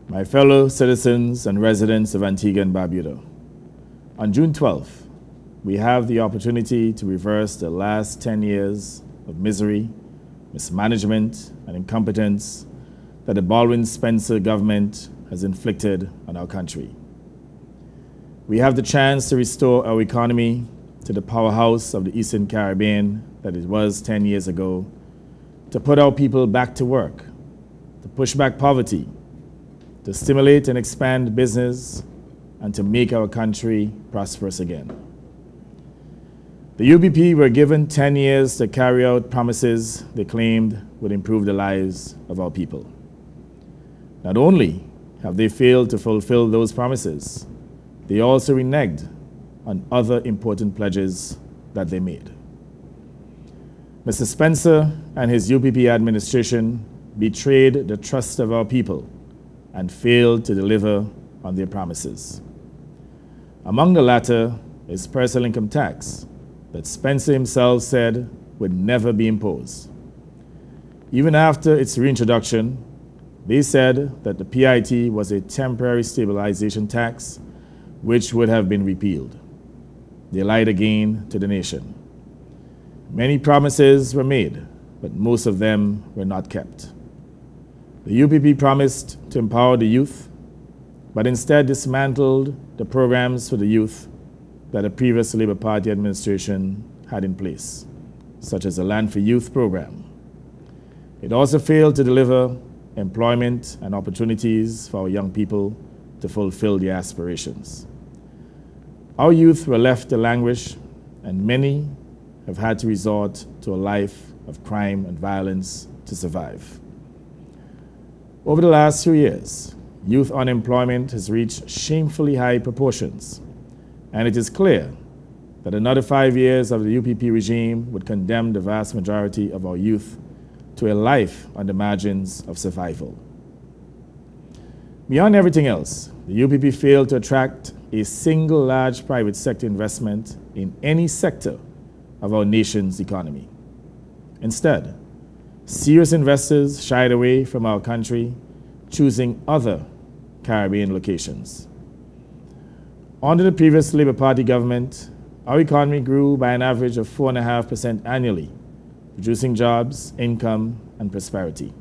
My fellow citizens and residents of Antigua and Barbuda, on June 12th, we have the opportunity to reverse the last 10 years of misery, mismanagement, and incompetence that the Baldwin-Spencer government has inflicted on our country. We have the chance to restore our economy to the powerhouse of the Eastern Caribbean that it was 10 years ago, to put our people back to work, to push back poverty, to stimulate and expand business, and to make our country prosperous again. The UBP were given 10 years to carry out promises they claimed would improve the lives of our people. Not only have they failed to fulfill those promises, they also reneged on other important pledges that they made. Mr. Spencer and his UPP administration betrayed the trust of our people and failed to deliver on their promises. Among the latter is personal income tax that Spencer himself said would never be imposed. Even after its reintroduction, they said that the PIT was a temporary stabilization tax which would have been repealed. They lied again to the nation. Many promises were made, but most of them were not kept. The UPP promised to empower the youth, but instead dismantled the programs for the youth that the previous Labour Party administration had in place, such as the Land for Youth program. It also failed to deliver employment and opportunities for our young people to fulfill their aspirations. Our youth were left to languish, and many have had to resort to a life of crime and violence to survive. Over the last few years, youth unemployment has reached shamefully high proportions, and it is clear that another 5 years of the UPP regime would condemn the vast majority of our youth to a life on the margins of survival. Beyond everything else, the UPP failed to attract a single large private sector investment in any sector of our nation's economy. Instead, serious investors shied away from our country, choosing other Caribbean locations. Under the previous Labour Party government, our economy grew by an average of 4.5% annually, producing jobs, income, and prosperity.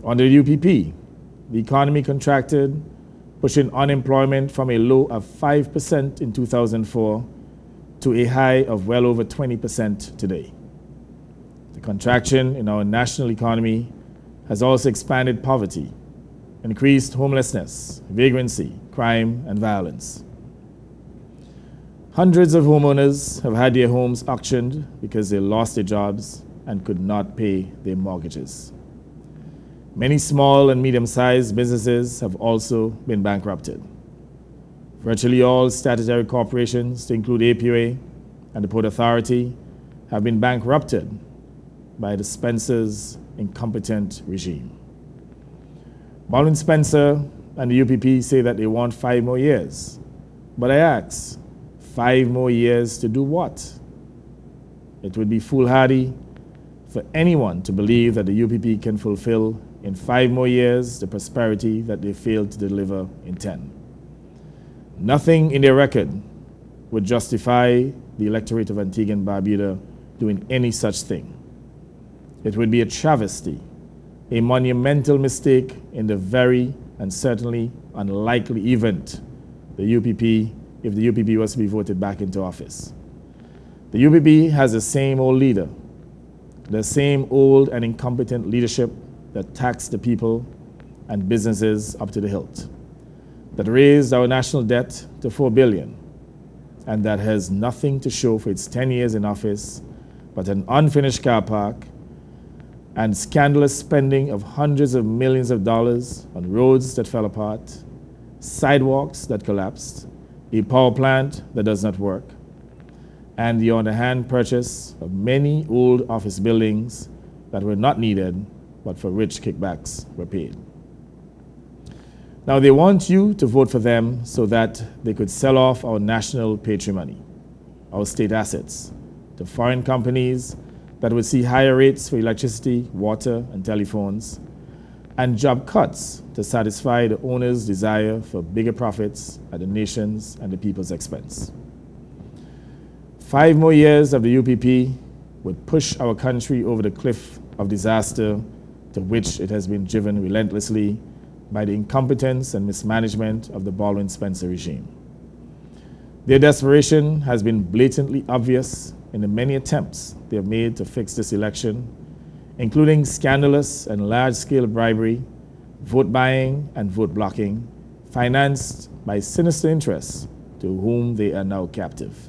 Under the UPP, the economy contracted, pushing unemployment from a low of 5% in 2004 to a high of well over 20% today. The contraction in our national economy has also expanded poverty, increased homelessness, vagrancy, crime, and violence. Hundreds of homeowners have had their homes auctioned because they lost their jobs and could not pay their mortgages. Many small and medium-sized businesses have also been bankrupted. Virtually all statutory corporations, to include APOA and the Port Authority, have been bankrupted by the Spencer's incompetent regime. Baldwin-Spencer and the UPP say that they want 5 more years. But I ask, 5 more years to do what? It would be foolhardy for anyone to believe that the UPP can fulfill in 5 more years the prosperity that they failed to deliver in 10. Nothing in their record would justify the electorate of Antigua and Barbuda doing any such thing. It would be a travesty, a monumental mistake in the very and certainly unlikely event if the UPP was to be voted back into office. The UPP has the same old leader, the same old and incompetent leadership that taxed the people and businesses up to the hilt, that raised our national debt to $4 billion, and that has nothing to show for its 10 years in office but an unfinished car park and scandalous spending of hundreds of millions of dollars on roads that fell apart, sidewalks that collapsed, a power plant that does not work, and the on-the-hand purchase of many old office buildings that were not needed but for which kickbacks were paid. Now they want you to vote for them so that they could sell off our national patrimony, our state assets, to foreign companies that would see higher rates for electricity, water, and telephones, and job cuts to satisfy the owners' desire for bigger profits at the nation's and the people's expense. 5 more years of the UPP would push our country over the cliff of disaster to which it has been driven relentlessly by the incompetence and mismanagement of the Baldwin-Spencer regime. Their desperation has been blatantly obvious in the many attempts they have made to fix this election, including scandalous and large-scale bribery, vote buying and vote blocking, financed by sinister interests to whom they are now captive.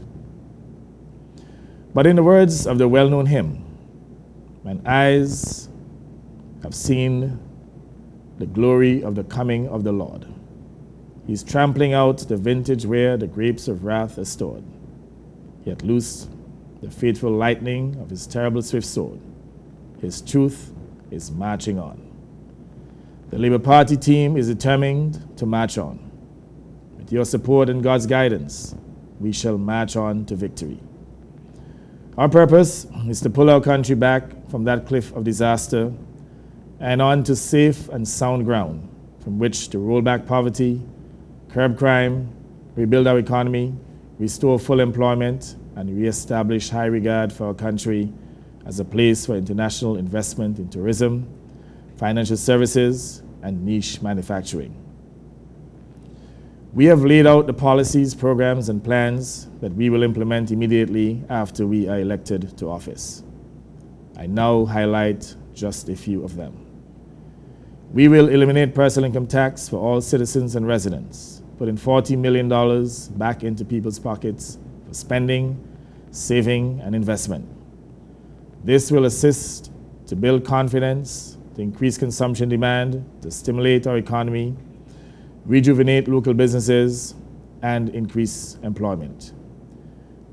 But in the words of the well-known hymn, "Mine eyes have seen the glory of the coming of the Lord. He's trampling out the vintage where the grapes of wrath are stored. Yet loose the fateful lightning of his terrible swift sword. His truth is marching on." The Labour Party team is determined to march on. With your support and God's guidance, we shall march on to victory. Our purpose is to pull our country back from that cliff of disaster and on to safe and sound ground from which to roll back poverty, curb crime, rebuild our economy, restore full employment, and reestablish high regard for our country as a place for international investment in tourism, financial services, and niche manufacturing. We have laid out the policies, programs, and plans that we will implement immediately after we are elected to office. I now highlight just a few of them. We will eliminate personal income tax for all citizens and residents, putting $40 million back into people's pockets for spending, saving, and investment. This will assist to build confidence, to increase consumption demand, to stimulate our economy, rejuvenate local businesses, and increase employment.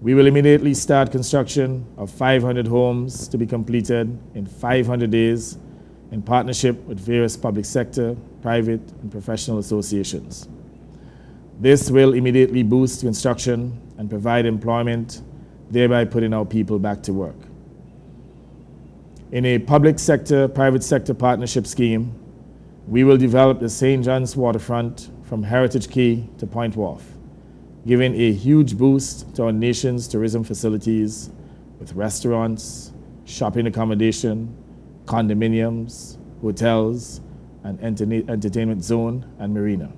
We will immediately start construction of 500 homes to be completed in 500 days in partnership with various public sector, private, and professional associations. This will immediately boost construction and provide employment, thereby putting our people back to work. In a public sector, private sector partnership scheme, we will develop the St. John's waterfront from Heritage Quay to Point Wharf, giving a huge boost to our nation's tourism facilities with restaurants, shopping accommodation, condominiums, hotels, and entertainment zone and marina.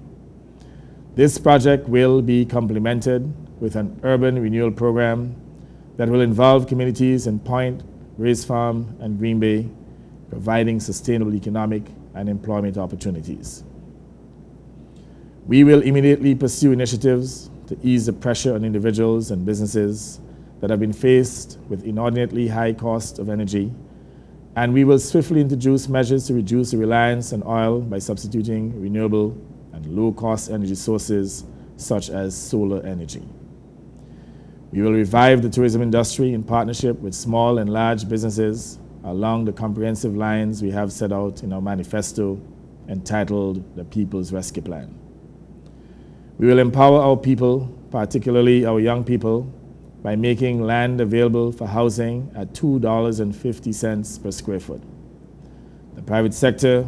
This project will be complemented with an urban renewal program that will involve communities in Point, Race Farm, and Green Bay, providing sustainable economic and employment opportunities. We will immediately pursue initiatives to ease the pressure on individuals and businesses that have been faced with inordinately high cost of energy, and we will swiftly introduce measures to reduce the reliance on oil by substituting renewable and low-cost energy sources such as solar energy. We will revive the tourism industry in partnership with small and large businesses along the comprehensive lines we have set out in our manifesto entitled The People's Rescue Plan. We will empower our people, particularly our young people, by making land available for housing at $2.50 per square foot. The private sector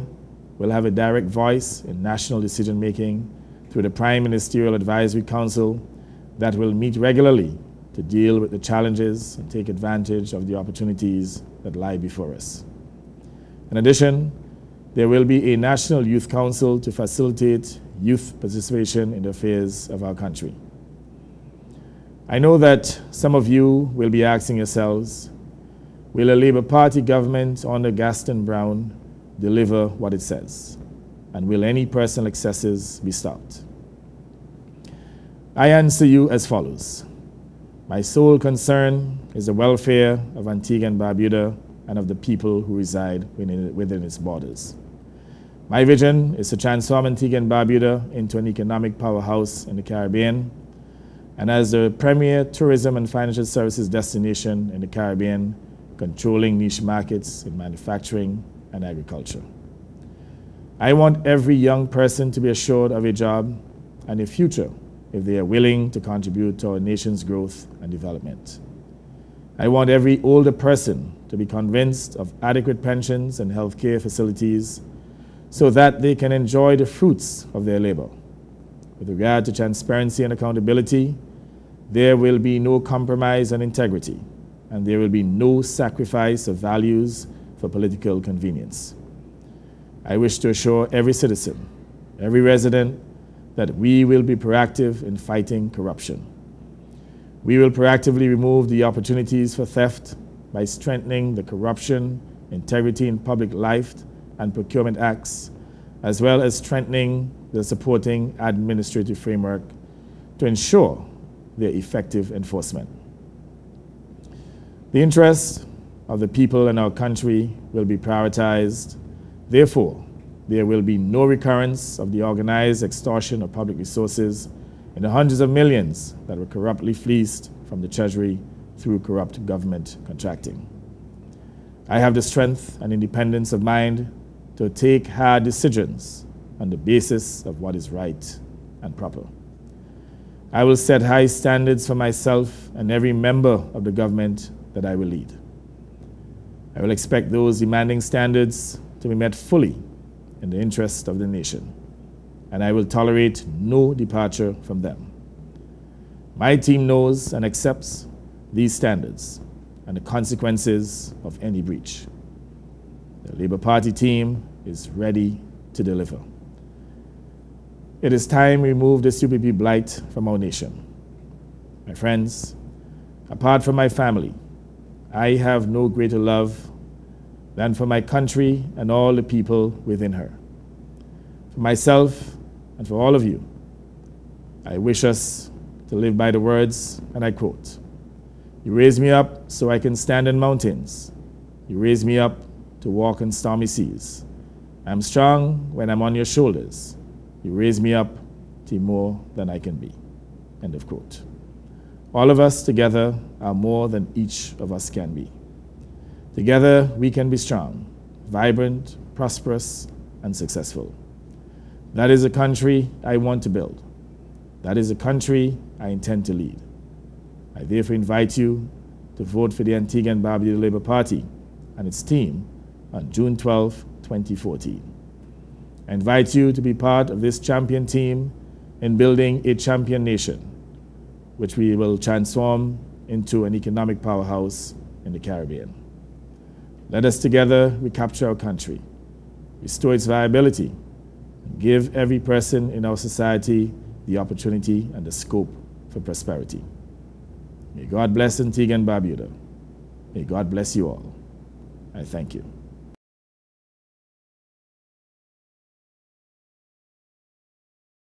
will have a direct voice in national decision-making through the Prime Ministerial Advisory Council that will meet regularly to deal with the challenges and take advantage of the opportunities that lie before us. In addition, there will be a National Youth Council to facilitate youth participation in the affairs of our country. I know that some of you will be asking yourselves, will a Labour Party government under Gaston Browne deliver what it says? And will any personal excesses be stopped? I answer you as follows. My sole concern is the welfare of Antigua and Barbuda and of the people who reside within its borders. My vision is to transform Antigua and Barbuda into an economic powerhouse in the Caribbean and as the premier tourism and financial services destination in the Caribbean, controlling niche markets in manufacturing and agriculture. I want every young person to be assured of a job and a future if they are willing to contribute to our nation's growth and development. I want every older person to be convinced of adequate pensions and health care facilities so that they can enjoy the fruits of their labor. With regard to transparency and accountability, there will be no compromise on integrity, and there will be no sacrifice of values for political convenience. I wish to assure every citizen, every resident, that we will be proactive in fighting corruption. We will proactively remove the opportunities for theft by strengthening the Corruption, Integrity in Public Life and Procurement Acts, as well as strengthening the supporting administrative framework to ensure their effective enforcement. The interests of the people in our country will be prioritized. Therefore, there will be no recurrence of the organized extortion of public resources in the hundreds of millions that were corruptly fleeced from the Treasury through corrupt government contracting. I have the strength and independence of mind to take hard decisions on the basis of what is right and proper. I will set high standards for myself and every member of the government that I will lead. I will expect those demanding standards to be met fully in the interest of the nation, and I will tolerate no departure from them. My team knows and accepts these standards and the consequences of any breach. The Labour Party team is ready to deliver. It is time we remove this UPP blight from our nation. My friends, apart from my family, I have no greater love than for my country and all the people within her. For myself and for all of you, I wish us to live by the words, and I quote, "You raise me up so I can stand in mountains. You raise me up to walk on stormy seas. I'm strong when I'm on your shoulders. You raise me up to be more than I can be." End of quote. All of us together are more than each of us can be. Together we can be strong, vibrant, prosperous, and successful. That is a country I want to build. That is a country I intend to lead. I therefore invite you to vote for the Antigua and Barbuda Labour Party and its team on June 12, 2014. I invite you to be part of this champion team in building a champion nation, which we will transform into an economic powerhouse in the Caribbean. Let us together recapture our country, restore its viability, and give every person in our society the opportunity and the scope for prosperity. May God bless Antigua and Barbuda. May God bless you all. I thank you.